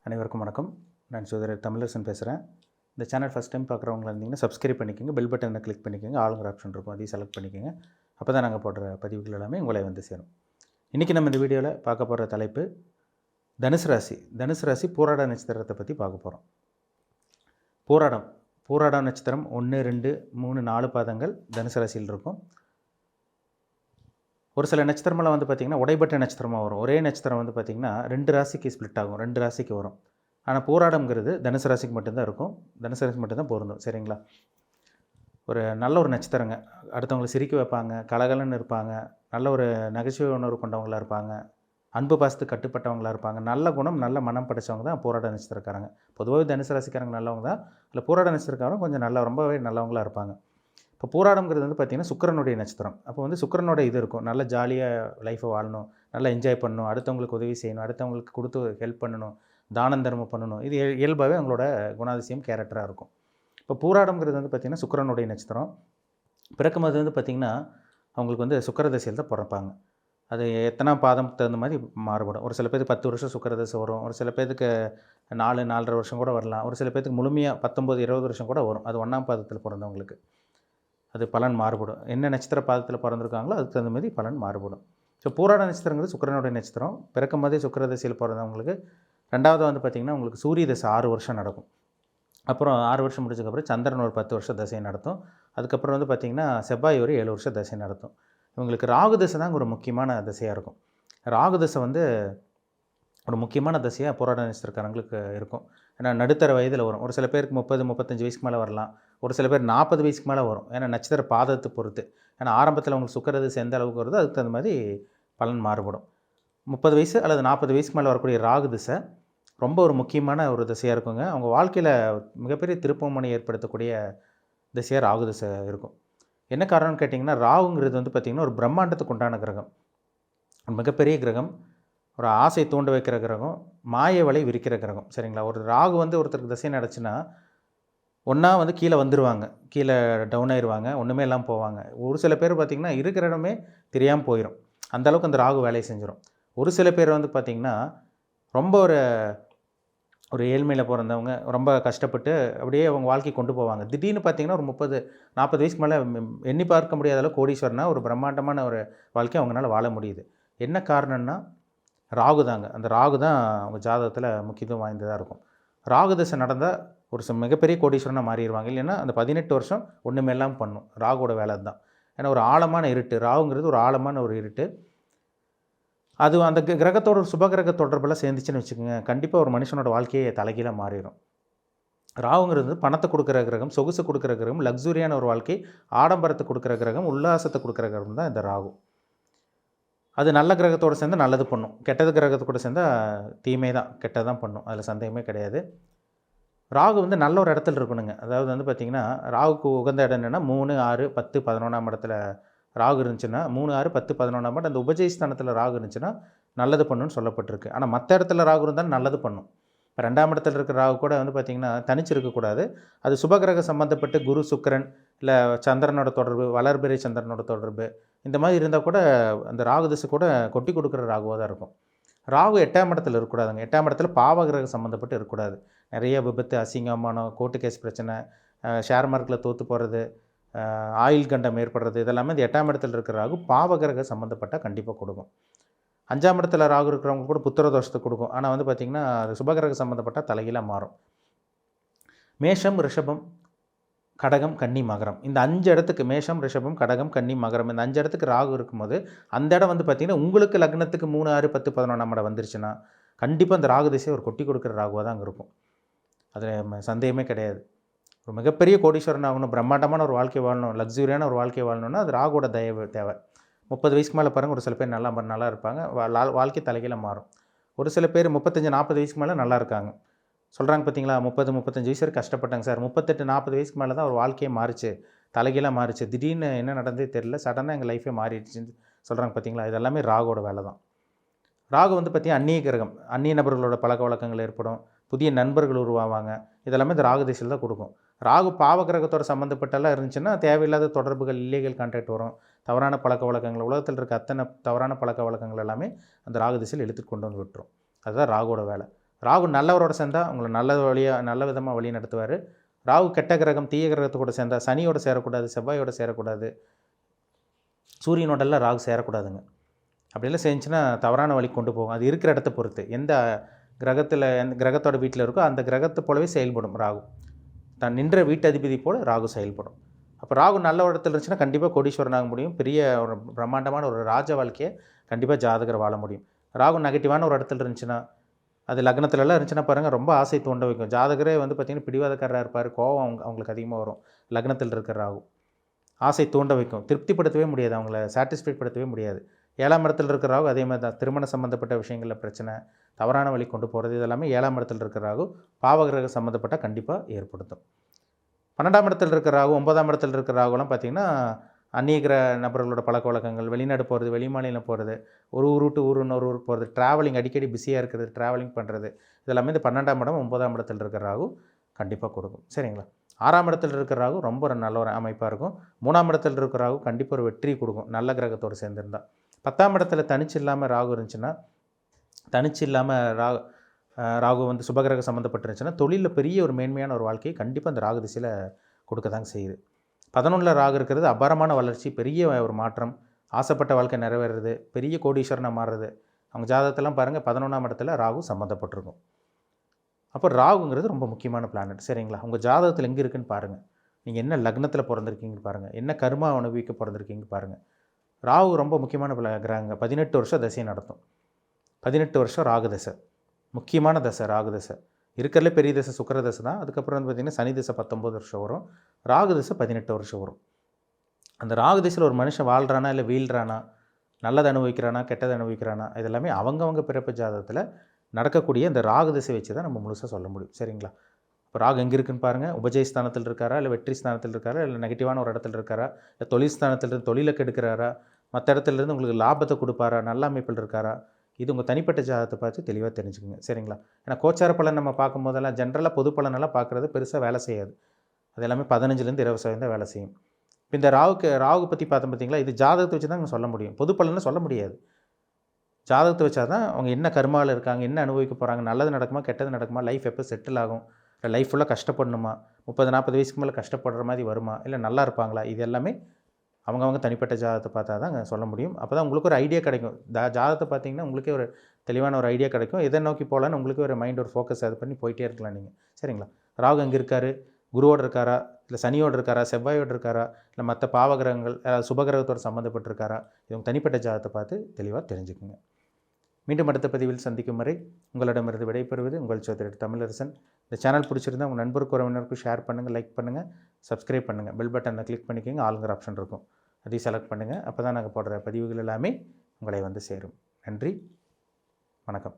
அனைவருக்கும் வணக்கம். நான் சகோதரர் தமிழரசன் பேசுகிறேன். இந்த சேனல் ஃபஸ்ட் டைம் பார்க்குறவங்களா இருந்தீங்கன்னா சப்ஸ்கிரைப் பண்ணிக்கோங்க, பெல் பட்டனை கிளிக் பண்ணிக்கோங்க, ஆளுங்கிற ஆப்ஷன் இருக்கும், அதையும் செலக்ட் பண்ணிக்கோங்க. அப்போ தான் நாங்கள் போடுற பதிவுகள் எல்லாமே உங்களை வந்து சேரும். இன்றைக்கி நம்ம இந்த வீடியோவில் பார்க்க போகிற தலைப்பு தனுசு ராசி. தனுசு ராசி பூராட நட்சத்திரத்தை பற்றி பார்க்க போகிறோம். பூராடம் நட்சத்திரம் 1, 2, 3, 4 பாதங்கள் தனுசு ராசியில் இருக்கும். ஒரு சில நட்சத்திரமெல்லாம் வந்து பார்த்திங்கன்னா உடைபட்ட நட்சத்திரமாக வரும். ஒரே நட்சத்திரம் வந்து பார்த்திங்கன்னா 2 ராசிக்கு ஸ்ப்ளிட் ஆகும், 2 ராசிக்கு வரும். ஆனால் பூராடம்ங்கிறது தனுசு ராசிக்கு மட்டும்தான் இருக்கும், தனுசு ராசிக்கு மட்டும்தான் பொருந்தும். சரிங்களா? ஒரு நல்ல ஒரு நட்சத்திரங்க. அடுத்தவங்களை சிரிக்க வைப்பாங்க, கலகலன்னு இருப்பாங்க, நல்ல ஒரு நகைச்சுவை உணர்வு கொண்டவங்களாக இருப்பாங்க, அன்பு பாசத்துக்கு கட்டுப்பட்டவங்களாக இருப்பாங்க, நல்ல குணம் நல்ல மனம் படைச்சவங்க தான் பூராட நட்சத்திரக்காரங்க. பொதுவாகவே தனுசு ராசிக்காரங்க நல்லவங்க தான், இல்லை பூராட நட்சத்திரக்காரங்க கொஞ்சம் ரொம்பவே நல்லவங்களாக இருப்பாங்க. இப்போ பூராடம்ங்கிறது வந்து பார்த்திங்கன்னா சுக்கிரனுடைய நட்சத்திரம். அப்போ வந்து சுக்கிரனோட இது இருக்கும், நல்ல ஜாலியாக லைஃப்பை வாழணும், நல்லா என்ஜாய் பண்ணணும், அடுத்தவங்களுக்கு உதவி செய்யணும், அடுத்தவங்களுக்கு கொடுத்து ஹெல்ப் பண்ணணும், தானம் தர்மம் பண்ணணும். இது இயல்பாகவே அவங்களோட குணாதிசயம் கேரக்டராக இருக்கும். இப்போ பூராடம்ங்கிறது வந்து பார்த்திங்கன்னா சுக்கிரனுடைய நட்சத்திரம். பிறக்கும்போது வந்து பார்த்திங்கன்னா அவங்களுக்கு வந்து சுக்கிரதசையில் தான் பிறப்பாங்க. அது எத்தனை பாதம் தகுந்த மாதிரி மாறுபடும். ஒரு சில பேருக்கு 10 வருஷம் சுக்கிரதசை வரும், ஒரு சில பேருக்கு 4, 4.5 வருஷம் கூட வரலாம், ஒரு சில பேருக்கு முழுமையாக 19, 20 வருஷம் கூட வரும். அது 1ஆம் பாதத்தில் பிறந்தவங்களுக்கு அது பலன் மாறுபடும். என்ன நட்சத்திர பாதத்தில் பிறந்திருக்காங்களோ அதுக்கு தகுந்த மாதிரி பலன் மாறுபடும். ஸோ பூராட நட்சத்திரங்கிறது சுக்கிரனுடைய நட்சத்திரம். பிறக்கும் போதே சுக்கிரதசையில் பிறந்தவங்களுக்கு ரெண்டாவது வந்து பார்த்திங்கன்னா உங்களுக்கு சூரிய தசை 6 வருஷம் நடக்கும். அப்புறம் 6 வருஷம் முடிச்சதுக்கப்புறம் சந்திரன் ஒரு 10 வருஷம் தசை நடத்தும். அதுக்கப்புறம் வந்து பார்த்திங்கன்னா செவ்வாய் ஒரு 7 வருஷம் தசை நடத்தும். இவங்களுக்கு ராகு தசை தான் ஒரு முக்கியமான தசையாக இருக்கும். ராகு தசை வந்து ஒரு முக்கியமான தசையாக பூராட நட்சத்திரக்காரங்களுக்கு இருக்கும். ஏன்னா நடுத்தர வயதில் வரும். ஒரு சில பேருக்கு 30, 35 வயசுக்கு மேலே வரலாம், ஒரு சில பேர் 40 வயசுக்கு மேலே வரும். ஏன்னா நட்சத்திர பாதத்தை பொறுத்து. ஏன்னா ஆரம்பத்தில் அவங்களுக்கு சுக்கிரதசை எந்த அளவுக்கு வருதோ அதுக்கு தகுந்த மாதிரி பலன் மாறுபடும். 30 வயசு அல்லது 40 வயசுக்கு மேலே வரக்கூடிய ராகு திசை ரொம்ப ஒரு முக்கியமான ஒரு திசையாக இருக்குங்க. அவங்க வாழ்க்கையில் மிகப்பெரிய திருப்பமுனை ஏற்படுத்தக்கூடிய திசையாக ராகு திசை இருக்கும். என்ன காரணம்னு கேட்டிங்கன்னா, ராகுங்கிறது வந்து பார்த்திங்கன்னா ஒரு பிரம்மாண்டத்துக்கு உண்டான கிரகம், மிகப்பெரிய கிரகம், ஒரு ஆசை தூண்ட வைக்கிற கிரகம், மாய வலை விரிக்கிற கிரகம். சரிங்களா? ஒரு ராகு வந்து ஒருத்தருக்கு திசை நடச்சுன்னா ஒன்றா வந்து கீழே வந்துடுவாங்க, கீழே டவுன் ஆயிடுவாங்க, ஒன்றுமே இல்லாமல் போவாங்க. ஒரு சில பேர் பார்த்திங்கன்னா இருக்கிற இடமே தெரியாமல் போயிடும், அந்தளவுக்கு அந்த ராகு வேலையை செஞ்சிடும். ஒரு சில பேர் வந்து பார்த்திங்கன்னா ரொம்ப ஒரு ஏழ்மையில் பிறந்தவங்க ரொம்ப கஷ்டப்பட்டு அப்படியே அவங்க வாழ்க்கை கொண்டு போவாங்க. திடீர்னு பார்த்திங்கன்னா ஒரு 30, 40 வயசுக்கு மேலே எண்ணி பார்க்க முடியாத அளவு கோடீஸ்வரனா ஒரு பிரம்மாண்டமான ஒரு வாழ்க்கை அவங்களால வாழ முடியுது. என்ன காரணம்னா ராகு தாங்க. அந்த ராகு தான் அவங்க ஜாதகத்தில் முக்கியத்துவம் வாய்ந்ததாக இருக்கும். ராகு தசை நடந்தால் ஒரு மிகப்பெரிய கோடீஸ்வரனாக மாறிடுவாங்க. இல்லைன்னா அந்த 18 வருஷம் ஒன்றுமே இல்லாமல் பண்ணும். ராகுவோட வேலை தான். ஏன்னா ஒரு ஆழமான இருட்டு, ராகுங்கிறது ஒரு ஆழமான ஒரு இருட்டு. அது அந்த கிரகத்தோட ஒரு சுபகிரக தொடர்பெல்லாம் சேர்ந்துச்சுன்னு வச்சுக்கோங்க, கண்டிப்பாக ஒரு மனுஷனோட வாழ்க்கையை தலைகீழாக மாறிடும். ராகுங்கிறது பணத்தை கொடுக்குற கிரகம், சொகுசு கொடுக்குற கிரகம், லக்ஸுரியான ஒரு வாழ்க்கை, ஆடம்பரத்தை கொடுக்குற கிரகம், உல்லாசத்தை கொடுக்குற கிரகம் தான் இந்த ராகு. அது நல்ல கிரகத்தோடு சேர்ந்து நல்லது பண்ணும், கெட்டது கிரகத்தோடு சேர்ந்தால் தீமை தான், கெட்டதான் பண்ணும், அதில் சந்தேகமே கிடையாது. ராகு வந்து நல்ல ஒரு இடத்துல இருக்கணுங்க. அதாவது வந்து பார்த்திங்கன்னா ராகுக்கு உகந்த இடம் என்னென்னா 3, 6, 10, 11ஆம் இடத்துல ராகு இருந்துச்சுன்னா 3, 6, 10, 11ஆம் இடம் அந்த உபஜயஸ்தானத்தில் ராகு இருந்துச்சுன்னா நல்லது பண்ணுன்னு சொல்லப்பட்டிருக்கு. ஆனால் மற்ற இடத்துல ராகு இருந்தாலும் நல்லது பண்ணும். இப்போ 2ஆம் இடத்துல இருக்கிற ராகு கூட வந்து பார்த்திங்கன்னா தனிச்சு இருக்கக்கூடாது. அது சுபகிரக சம்மந்தப்பட்டு குரு, சுக்கிரன், இல்லை சந்திரனோட தொடர்பு, வளர்பிறை சந்திரனோட தொடர்பு, இந்த மாதிரி இருந்தால் கூட அந்த ராகு திசை கூட கொட்டி கொடுக்குற ராகுவாக தான் இருக்கும். ராகு 8ஆம் இடத்துல இருக்கக்கூடாதுங்க. 8ஆம் இடத்துல பாவகிரகம் சம்மந்தப்பட்டு இருக்கக்கூடாது. நிறைய விபத்து, அசிங்கமானம், கோர்ட்டு கேஸ் பிரச்சனை, ஷேர் மார்க்கெட்டில் தோற்று போகிறது, ஆயில் கண்டம் ஏற்படுறது, இதெல்லாமே இந்த 8ஆம் இடத்துல இருக்கிற ராகு பாவகிரகம் சம்மந்தப்பட்டால் கண்டிப்பாக கொடுக்கும். 5ஆம் இடத்துல ராகு இருக்கிறவங்க கூட புத்திர தோஷத்தை கொடுக்கும். ஆனால் வந்து பார்த்திங்கன்னா அது சுபகிரகம் சம்மந்தப்பட்டால் தலைகீழாக மாறும். மேஷம், ரிஷபம், கடகம், கன்னி, மகரம், இந்த 5 இடத்துக்கு மேஷம், ரிஷபம், கடகம், கன்னி, மகரம், இந்த 5 இடத்துக்கு ராகு இருக்கும்போது அந்த இடம் வந்து பார்த்திங்கன்னா உங்களுக்கு லக்னத்துக்கு 3, 6, 10, 11ஆம் இடம் வந்துருச்சுன்னா கண்டிப்பாக அந்த ராகு திசையை ஒரு கொட்டி கொடுக்குற ராகுவாக தான் அங்கே இருக்கும். அதில் சந்தேகமே கிடையாது. ஒரு மிகப்பெரிய கோடீஸ்வரன் ஆகணும், பிரம்மாண்டமான ஒரு வாழ்க்கை வாழணும், லக்ஸுரியான ஒரு வாழ்க்கை வாழணும்னா அது ராகுவோட தயவு தேவை. 30 வயசுக்கு மேலே பாருங்கள், ஒரு சில பேர் நல்லா இருப்பாங்க, வாழ்க்கை தலைகீழாக மாறும். ஒரு சில பேர் 35, 40 வயசுக்கு மேலே நல்லா இருக்காங்க. சொல்கிறாங்க பார்த்தீங்களா, 30, 35 வயசு வரைக்கும் கஷ்டப்பட்டாங்க சார், 38, 40 வயசுக்கு மேலே தான் ஒரு வாழ்க்கையே மாறிச்சு, தலைகீழாக மாறிச்சு, திடீர்னு என்ன நடந்ததே தெரியல, சடனாக எங்கள் லைஃபே மாறிடுச்சுன்னு சொல்கிறாங்க பார்த்தீங்களா. இதெல்லாமே ராகுவோட வேலை தான். ராகு வந்து பார்த்திங்கன்னா அந்நிய கிரகம், அந்நிய நபர்களோட பழக்க வழக்கங்கள் ஏற்படும், புதிய நண்பர்கள் உருவாவாங்க, இதெல்லாமே இந்த ராகு திசையில் தான் கொடுக்கும். ராகு பாவகிரகத்தோட சம்மந்தப்பட்டெல்லாம் இருந்துச்சுன்னா தேவையில்லாத தொடர்புகள், இல்லீகல் கான்டாக்ட் வரும், தவறான பழக்க வழக்கங்கள், உலகத்தில் இருக்க அத்தனை தவறான பழக்க வழக்கங்கள் எல்லாமே அந்த ராகு திசையில் இழுத்துட்டு கொண்டு வந்து விட்டுரும். அதுதான் ராகுவோட வேலை. ராகு நல்லவரோட சேர்ந்தால் உங்களை நல்ல விதமாக வழி நடத்துவார். ராகு கெட்ட கிரகம் தீய கிரகத்து கூட சேர்ந்தால் சனியோட சேரக்கூடாது, செவ்வாயோட சேரக்கூடாது, சூரியனோடெல்லாம் ராகு சேரக்கூடாதுங்க. அப்படிலாம் செஞ்சுன்னா தவறான வழி கொண்டு போகும். அது இருக்கிற இடத்த பொறுத்து எந்த கிரகத்தோட வீட்டில் இருக்கோ அந்த கிரகத்தை போலவே செயல்படும் ராகு. தான் நின்ற வீட்டு அதிபதி போல் ராகு செயல்படும். அப்போ ராகு நல்ல இடத்துல இருந்துச்சுன்னா கண்டிப்பாக கோடீஸ்வரன் ஆக முடியும். பெரிய ஒரு பிரம்மாண்டமான ஒரு ராஜ வாழ்க்கையை கண்டிப்பாக ஜாதகர் வாழ முடியும். ராகு நெகட்டிவான ஒரு இடத்துல இருந்துச்சுன்னா, அது லக்னத்துலலாம் இருந்துச்சுன்னா பாருங்கள், ரொம்ப ஆசை தூண்ட வைக்கும். ஜாதகரே வந்து பார்த்திங்கன்னா பிடிவாதக்காரராக இருப்பார். கோவம் அவங்களுக்கு அதிகமாக வரும். லக்னத்தில் இருக்கிற ராகு ஆசை தூண்ட வைக்கும். திருப்திப்படுத்தவே முடியாது, அவங்கள சாட்டிஸ்ஃபைட் படுத்தவே முடியாது. 7ஆம் இடத்துல இருக்கிற ராகு அதே மாதிரி தான். திருமண சம்மந்தப்பட்ட விஷயங்களில் பிரச்சனை, தவறான வழி கொண்டு போகிறது, இதெல்லாமே 7ஆம் இடத்துல இருக்கிற ராகு பாவகிரக சம்மந்தப்பட்ட கண்டிப்பாக ஏற்படுத்தும். 12ஆம் இடத்துல இருக்கிற ராகு 9ஆம் இடத்துல இருக்கிற ராகுலாம் பார்த்திங்கன்னா அந்நிய நபர்களோட பழக்க வழக்கங்கள், வெளிநாடு போகிறது, வெளி மாநிலம் போகிறது, ஒரு ஊர் விட்டு இன்னொரு ஊருக்கு போகிறது, ட்ராவலிங் அடிக்கடி பிஸியாக இருக்கிறது, ட்ராவலிங் பண்ணுறது, இதெல்லாமே இந்த 12ஆம் இடம் 9ஆம் இடத்துல இருக்கிற ராகு கண்டிப்பாக கொடுக்கும். சரிங்களா? 6ஆம் இடத்துல இருக்கிற ராகு ரொம்ப நல்ல ஒரு அமைப்பாக இருக்கும். 3ஆம் இடத்துல இருக்கிற ராகு கண்டிப்பாக ஒரு வெற்றி கொடுக்கும் நல்ல கிரகத்தோடு சேர்ந்துருந்தால். 10ஆம் இடத்துல தனிச்சு இல்லாமல் ராகு இருந்துச்சுன்னா, தனிச்சு இல்லாமல் ராகு வந்து சுபகிரக சம்மந்தப்பட்டிருந்துச்சுன்னா தொழிலில் பெரிய ஒரு மேன்மையான ஒரு வாழ்க்கையை கண்டிப்பாக அந்த ராகு திசையில் கொடுக்க தாங்க செய்யுது. 11ல் ராகு இருக்கிறது அபாரமான வளர்ச்சி, பெரிய ஒரு மாற்றம், ஆசைப்பட்ட வாழ்க்கை நிறைவேறது, பெரிய கோடீஸ்வரனாக மாறுறது. அவங்க ஜாதகத்தெல்லாம் பாருங்கள் 11ஆம் இடத்துல ராகு சம்மந்தப்பட்டிருக்கும். அப்போ ராகுங்கிறது ரொம்ப முக்கியமான பிளானட். சரிங்களா? உங்கள் ஜாதகத்தில் எங்கே இருக்குதுன்னு பாருங்கள். நீங்கள் என்ன லக்னத்தில் பிறந்திருக்கீங்கன்னு பாருங்கள், என்ன கர்மா அனுபவிக்க பிறந்திருக்கீங்க பாருங்கள். ராகு ரொம்ப முக்கியமான கிரகங்க. 18 வருஷம் தசையை நடத்தும். 18 வருஷம் ராகு தசை முக்கியமான தசை. ராகு தசை இருக்கிறதுலே பெரிய தசை சுக்கிர தசை தான். அதுக்கப்புறம் வந்து பார்த்திங்கன்னா சனி தசை 19 வருஷம் வரும். ராகு தசை 18 வருஷம் வரும். அந்த ராகு தசையில் ஒரு மனுஷன் வாழ்கிறானா இல்லை வீழ்கிறானா, நல்லதை அனுபவிக்கிறானா கெட்டதை அனுபவிக்கிறானா, இதெல்லாமே அவங்கவங்க பிறப்பு ஜாதகத்தில் நடக்கக்கூடிய இந்த ராகு திசை வச்சு தான் நம்ம முழுசாக சொல்ல முடியும். சரிங்களா? இப்போ ராகு எங்கே இருக்குன்னு பாருங்கள். உபஜய ஸ்தானத்தில் இருக்காரா, இல்லை வெற்றி ஸ்தானத்தில் இருக்காரா, இல்லை நெகட்டிவான ஒரு இடத்துல இருக்காரா, இல்லை தொழில் ஸ்தானத்திலிருந்து தொழிலை கெடுக்கிறாரா, மற்ற இடத்துலேருந்து உங்களுக்கு லாபத்தை கொடுப்பாரா, நல்ல அமைப்பில் இருக்காரா, இது உங்கள் தனிப்பட்ட ஜாதகத்தை பார்த்து தெளிவாக தெரிஞ்சுக்கோங்க. சரிங்களா? ஏன்னா கோச்சார பலன் நம்ம பார்க்கும்போதெல்லாம் ஜென்ரலாக பொது பலனெல்லாம் பார்க்குறது பெருசாக வேலை செய்யாது. அது எல்லாமே 15லேருந்து 20% தான் வேலை செய்யும். இப்போ இந்த ராகு பற்றி பார்த்தோம் பார்த்தீங்களா, இது ஜாதகத்தை வச்சு தான் சொல்ல முடியும். பொது பலன்னு சொல்ல முடியாது. ஜாதகத்தை வச்சா தான் அவங்க என்ன கர்மாவில் இருக்காங்க, என்ன அனுபவிக்க போகிறாங்க, நல்லது நடக்குமா கெட்டது நடக்குமா, லைஃப் எப்போ செட்டில் ஆகும், இல்லை லைஃப் ஃபுல்லாக கஷ்டப்படணுமா, 30-40 வயசுக்கு மேலே கஷ்டப்படுற மாதிரி வருமா, இல்லை நல்லா இருப்பாங்களா, இது எல்லாமே அவங்கவுங்க தனிப்பட்ட ஜாதகத்தை பார்த்தா தான் சொல்ல முடியும். அப்போ தான் உங்களுக்கு ஒரு ஐடியா கிடைக்கும். ஜாதகத்தை பார்த்தீங்கன்னா உங்களுக்கே ஒரு தெளிவான ஒரு ஐடியா கிடைக்கும். எதை நோக்கி போகலான்னு உங்களுக்கு ஒரு மைண்ட் ஒரு ஃபோக்கஸ் அது பண்ணி போயிட்டே இருக்கலாம் நீங்கள். சரிங்களா? ராகு எங்கே இருக்கார், குருவோடு இருக்காரா, இல்லை சனியோடு இருக்காரா, செவ்வாயோடு இருக்காரா, இல்லை மற்ற பாவகிரகங்கள் சுபகிரகத்தோடு சம்மந்தப்பட்டிருக்காரா, இது தனிப்பட்ட ஜாதகத்தை பார்த்து தெளிவாக தெரிஞ்சுக்குங்க. மீண்டும் அடுத்த பதிவில் சந்திக்கும் வரை உங்களிடமிருந்து விடைபெறுவது உங்கள் சோதரர் தமிழரசன். இந்த சேனல் பிடிச்சிருந்தால் உங்கள் நண்பருக்கு உறவினருக்கும் ஷேர் பண்ணுங்கள், லைக் பண்ணுங்கள், சப்ஸ்கிரைப் பண்ணுங்கள், பெல் பட்டனை கிளிக் பண்ணிக்கோங்க, ஆளுங்கிற ஆப்ஷன் இருக்கும், அதையும் செலக்ட் பண்ணுங்கள். அப்போ தான் நாங்கள் போடுற பதிவுகள் எல்லாமே உங்களை வந்து சேரும். நன்றி, வணக்கம்.